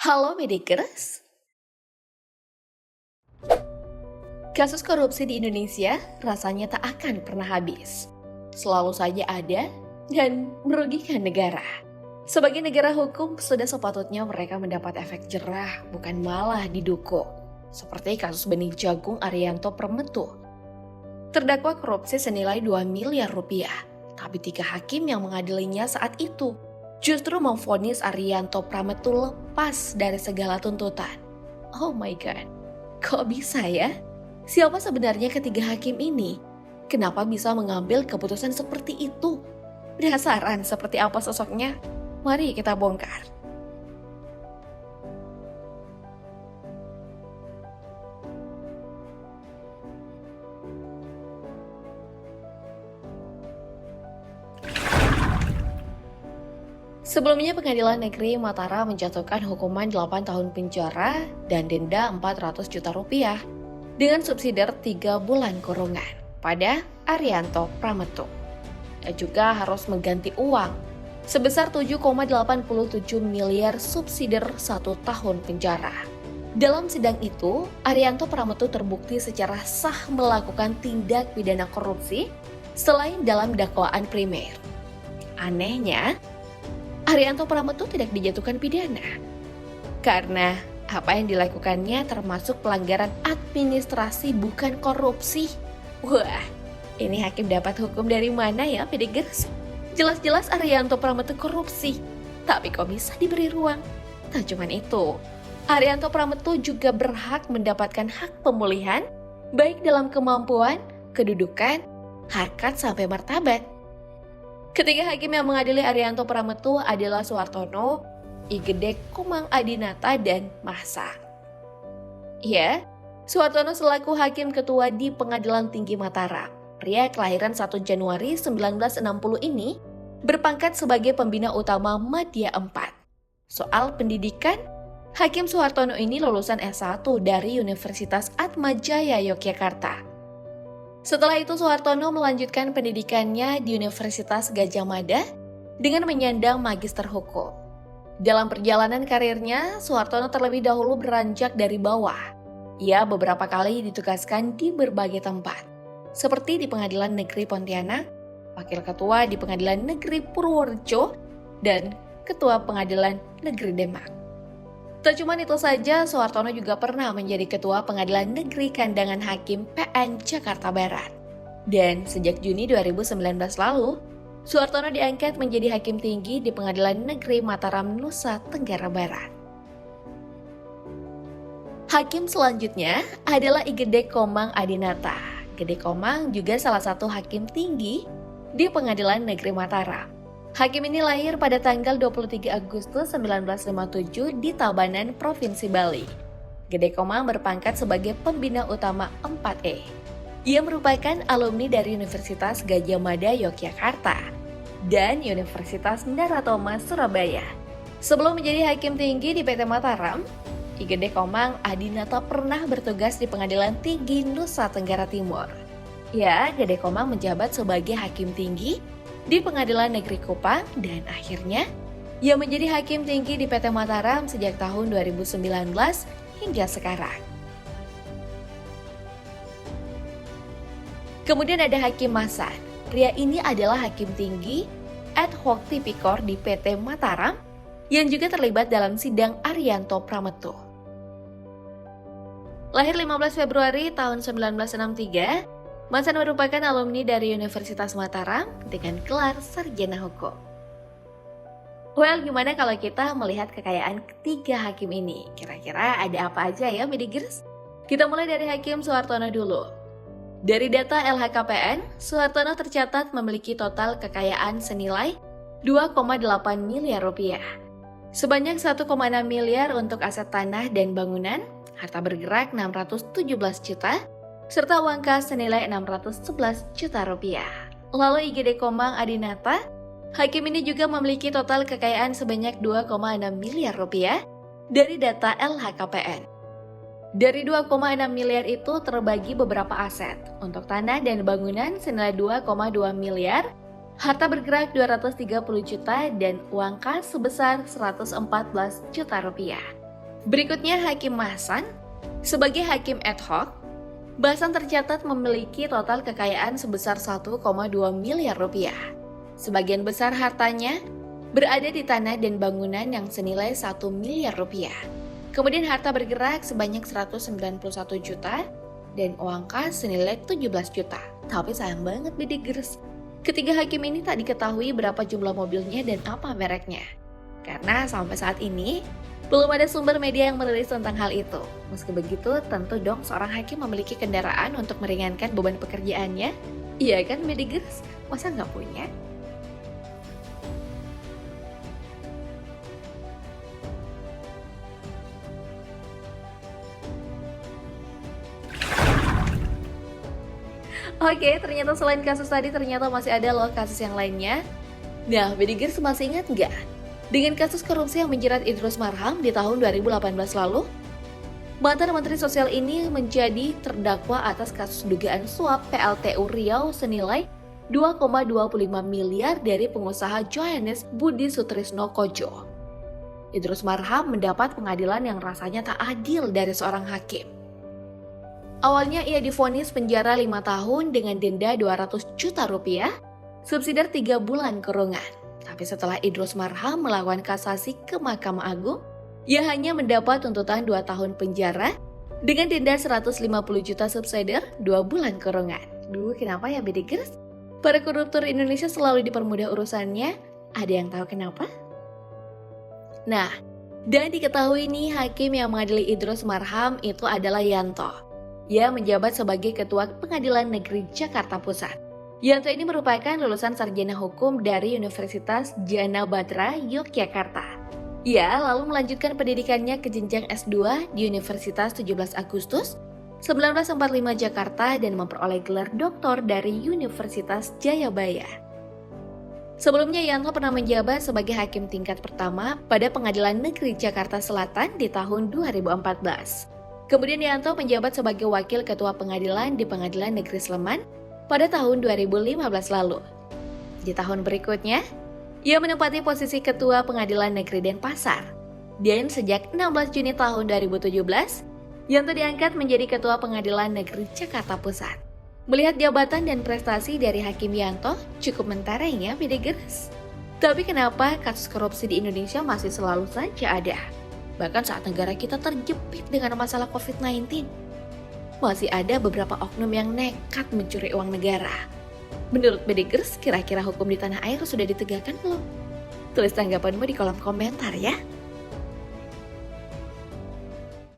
Halo Medikers, kasus korupsi di Indonesia rasanya tak akan pernah habis. Selalu saja ada dan merugikan negara. Sebagai negara hukum, sudah sepatutnya mereka mendapat efek jerah, bukan malah didukung. Seperti kasus benih jagung Arianto Prametu. Terdakwa korupsi senilai 2 miliar rupiah, tapi 3 hakim yang mengadilinya saat itu justru memvonis Arianto Prametu lepas dari segala tuntutan. Oh my god, kok bisa ya? Siapa sebenarnya ketiga hakim ini? Kenapa bisa mengambil keputusan seperti itu? Penasaran seperti apa sosoknya? Mari kita bongkar. Sebelumnya Pengadilan Negeri Mataram menjatuhkan hukuman 8 tahun penjara dan denda 400 juta rupiah dengan subsidiar 3 bulan kurungan pada Arianto Prametu. Ia juga harus mengganti uang sebesar 7,87 miliar subsidiar 1 tahun penjara. Dalam sidang itu, Arianto Prametu terbukti secara sah melakukan tindak pidana korupsi selain dalam dakwaan primer. Anehnya, Arianto Prametu tidak dijatuhkan pidana karena apa yang dilakukannya termasuk pelanggaran administrasi bukan korupsi. Wah, ini hakim dapat hukum dari mana ya, Pedegers? Jelas-jelas Arianto Prametu korupsi, tapi kok bisa diberi ruang? Tak cuma itu, Arianto Prametu juga berhak mendapatkan hak pemulihan, baik dalam kemampuan, kedudukan, harkat sampai martabat. Ketiga hakim yang mengadili Arianto Prametu adalah Suhartono, Igede Komang Adinata, dan Mahsa. Ya, Suhartono selaku Hakim Ketua di Pengadilan Tinggi Mataram, pria kelahiran 1 Januari 1960 ini, berpangkat sebagai pembina utama Madya 4. Soal pendidikan, Hakim Suhartono ini lulusan S1 dari Universitas Atmajaya Yogyakarta. Setelah itu Suhartono melanjutkan pendidikannya di Universitas Gadjah Mada dengan menyandang Magister Hukum. Dalam perjalanan karirnya, Suhartono terlebih dahulu beranjak dari bawah. Ia beberapa kali ditugaskan di berbagai tempat, seperti di Pengadilan Negeri Pontianak, Wakil Ketua di Pengadilan Negeri Purworejo, dan Ketua Pengadilan Negeri Demak. Tak cuma itu saja, Suhartono juga pernah menjadi Ketua Pengadilan Negeri Kandangan Hakim PN Jakarta Barat. Dan sejak Juni 2019 lalu, Suhartono diangkat menjadi Hakim Tinggi di Pengadilan Negeri Mataram, Nusa Tenggara Barat. Hakim selanjutnya adalah Igede Komang Adinata. Igede Komang juga salah satu Hakim Tinggi di Pengadilan Negeri Mataram. Hakim ini lahir pada tanggal 23 Agustus 1957 di Tabanan, Provinsi Bali. Igede Komang berpangkat sebagai Pembina Utama 4E. Ia merupakan alumni dari Universitas Gadjah Mada Yogyakarta dan Universitas Naratoma Surabaya. Sebelum menjadi Hakim Tinggi di PT Mataram, Igede Komang Adinata pernah bertugas di Pengadilan Tinggi Nusa Tenggara Timur. Ya, Igede Komang menjabat sebagai Hakim Tinggi di Pengadilan Negeri Kupang dan akhirnya ia menjadi Hakim Tinggi di PT Mataram sejak tahun 2019 hingga sekarang. Kemudian ada Hakim Mahsa. Pria ini adalah Hakim Tinggi ad hoc tipikor di PT Mataram yang juga terlibat dalam sidang Arianto Prametu. Lahir 15 Februari tahun 1963, Mahsa merupakan alumni dari Universitas Mataram dengan gelar Sarjana Hukum. Well, gimana kalau kita melihat kekayaan ketiga hakim ini? Kira-kira ada apa aja ya, Medigers? Kita mulai dari Hakim Suhartono dulu. Dari data LHKPN, Suhartono tercatat memiliki total kekayaan senilai 2,8 miliar rupiah. Sebanyak 1,6 miliar untuk aset tanah dan bangunan, harta bergerak 617 juta, serta uang kas senilai 611 juta rupiah. Lalu Igede Komang Adinata, hakim ini juga memiliki total kekayaan sebanyak 2,6 miliar rupiah dari data LHKPN. Dari 2,6 miliar itu terbagi beberapa aset. Untuk tanah dan bangunan senilai 2,2 miliar, harta bergerak 230 juta, dan uang kas sebesar 114 juta rupiah. Berikutnya Hakim Mahsan. Sebagai hakim ad hoc, Mahsan tercatat memiliki total kekayaan sebesar 1,2 miliar rupiah. Sebagian besar hartanya berada di tanah dan bangunan yang senilai 1 miliar rupiah. Kemudian harta bergerak sebanyak 191 juta dan uang kas senilai 17 juta. Tapi sayang banget Bidigers, ketiga hakim ini tak diketahui berapa jumlah mobilnya dan apa mereknya. Karena sampai saat ini belum ada sumber media yang merilis tentang hal itu. Meski begitu, tentu dong seorang hakim memiliki kendaraan untuk meringankan beban pekerjaannya. Iya kan Bidigers? Masa nggak punya? Oke, ternyata selain kasus tadi ternyata masih ada loh kasus yang lainnya. Nah, Bidigers masih ingat nggak? Dengan kasus korupsi yang menjerat Idrus Marham di tahun 2018 lalu, mantan Menteri Sosial ini menjadi terdakwa atas kasus dugaan suap PLTU Riau senilai 2,25 miliar dari pengusaha Johannes Budi Sutrisno Kojo. Idrus Marham mendapat pengadilan yang rasanya tak adil dari seorang hakim. Awalnya ia divonis penjara 5 tahun dengan denda 200 juta rupiah, subsidi 3 bulan kurungan. Tapi setelah Idrus Marham melakukan kasasi ke Mahkamah Agung, ia hanya mendapat tuntutan 2 tahun penjara dengan denda 150 juta subsidi 2 bulan kurungan. Duh, kenapa ya Bidigers? Para koruptor Indonesia selalu dipermudah urusannya. Ada yang tahu kenapa? Nah, dan diketahui nih hakim yang mengadili Idrus Marham itu adalah Yanto. Ia menjabat sebagai Ketua Pengadilan Negeri Jakarta Pusat. Yanto ini merupakan lulusan sarjana hukum dari Universitas Jana Batra, Yogyakarta. Ia lalu melanjutkan pendidikannya ke jenjang S2 di Universitas 17 Agustus 1945 Jakarta dan memperoleh gelar doktor dari Universitas Jayabaya. Sebelumnya Yanto pernah menjabat sebagai hakim tingkat pertama pada Pengadilan Negeri Jakarta Selatan di tahun 2014. Kemudian Yanto menjabat sebagai Wakil Ketua Pengadilan di Pengadilan Negeri Sleman pada tahun 2015 lalu. Di tahun berikutnya, ia menempati posisi Ketua Pengadilan Negeri Denpasar. Dan sejak 16 Juni tahun 2017, Yanto diangkat menjadi Ketua Pengadilan Negeri Jakarta Pusat. Melihat jabatan dan prestasi dari Hakim Yanto, cukup mentereng ya Bidigers. Tapi kenapa kasus korupsi di Indonesia masih selalu saja ada? Bahkan saat negara kita terjepit dengan masalah COVID-19. Masih ada beberapa oknum yang nekat mencuri uang negara. Menurut Bidigers, kira-kira hukum di tanah air sudah ditegakkan belum? Tulis tanggapanmu di kolom komentar ya.